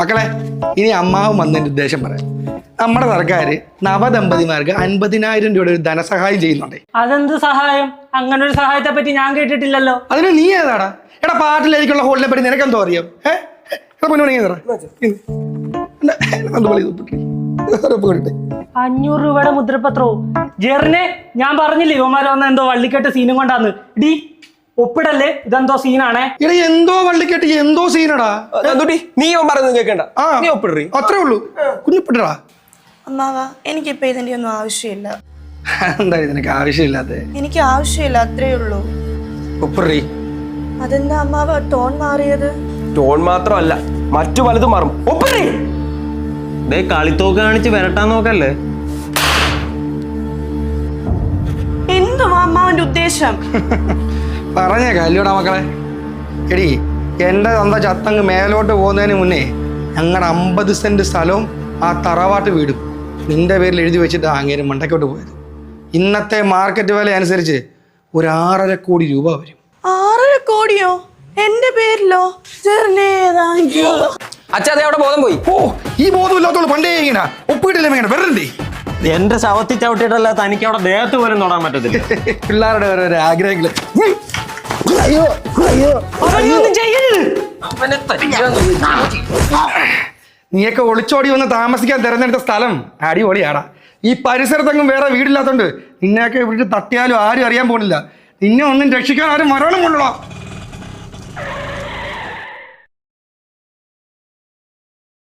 മക്കളെ, ഇനി അമ്മാവും വന്നതിന്റെ ഉദ്ദേശം പറയാം. നമ്മുടെ സർക്കാർ നവദമ്പതിമാർക്ക് 50,000 രൂപയുടെ ഒരു ധനസഹായം ചെയ്യുന്നുണ്ട്. അതെന്ത് സഹായം? അങ്ങനെ ഒരു സഹായത്തെ പറ്റി ഞാൻ കേട്ടിട്ടില്ലല്ലോ. അതിന് നീ ഏതാടാ? എടാ, പാട്ടിലേക്കുള്ള ഹോളിനെ പറ്റി നിനക്കെന്തോ അറിയാം? ₹500 മുദ്രപത്രവും ജെറിനെ ഞാൻ പറഞ്ഞില്ലേ ഇവന്മാര് വന്ന എന്തോ വള്ളിക്കെട്ട് സീനും കൊണ്ടാന്ന്. ഡി ഒപ്പിടല്ലേ, ഇതെന്തോ സീനാണേ. എടാ, എന്തോ വള്ളിക്കെട്ട് എന്തോ സീനടാ. നീ പറയുന്നത് കേൾക്കണ്ട, നീ ഒപ്പിടറി. അത്രേ ഉള്ളൂ, കുഞ്ഞിപ്പിട്ടടാ. അമ്മാവാ, എനിക്കിപ്പോ ഇതിന്റെ ഒന്നും ആവശ്യമില്ല. എന്താ നിനക്ക് ആവശ്യമില്ലാത്ത? എനിക്ക് ആവശ്യമില്ല, അത്രേ ഉള്ളൂ. ഒപ്പിടറി. അതെന്താ അമ്മാവ ടോൺ മാറിയത്? ടോൺ മാത്രമല്ല, മറ്റു പലതും മാറും. ഒപ്പിടറി. കളിത്തോക്ക് കാണിച്ച് വരട്ടാൻ നോക്കല്ലേ. എന്തുവാ അമ്മാവന്റെ ഉദ്ദേശം? പറഞ്ഞേക്കാം അല്ലയോടാ മക്കളെ. എടി, എൻ്റെ സ്വന്തം ചത്തങ്ങ് മേലോട്ട് പോകുന്നതിന് മുന്നേ ഞങ്ങളുടെ 50 സെന്റ് സ്ഥലവും ആ തറവാട്ട് വീടും നിന്റെ പേരിൽ എഴുതി വെച്ചിട്ട് അങ്ങേരും മണ്ടയ്ക്കോട്ട് പോയത്. ഇന്നത്തെ മാർക്കറ്റ് വില അനുസരിച്ച് ഒരു 6.5 കോടി രൂപ വരും. 6.5 കോടിയോ? എന്റെ പേരിലോ? അച്ഛാ, അതേ അവിടെ ബോധം പോയി. ഓ, ഈ ബോധമില്ലാത്തോളൂ പണ്ടേ ഇങ്ങനെ ഒപ്പിട്ടില്ലേ ഇങ്ങനെ വെറുതെ. എന്റെ ശവത്തി ചവിട്ടിയിട്ടല്ല തനിക്ക് അവിടെ ദേഹത്ത് പോലും തൊടാൻ പറ്റത്തില്ല. പിള്ളേരുടെ ഓരോ ആഗ്രഹങ്ങൾ. നീയൊക്കെ ഒളിച്ചോടി വന്ന് താമസിക്കാൻ തിരഞ്ഞെടുത്ത സ്ഥലം അടിപൊളിയാടാ. ഈ പരിസരത്തെങ്ങും വേറെ വീടില്ലാത്തോണ്ട് നിന്നെയൊക്കെ ഇവിടെ തട്ടിയാലും ആരും അറിയാൻ പോണില്ല. നിന്നെ ഒന്നും രക്ഷിക്കാൻ ആരും മരണം കൊള്ളണം.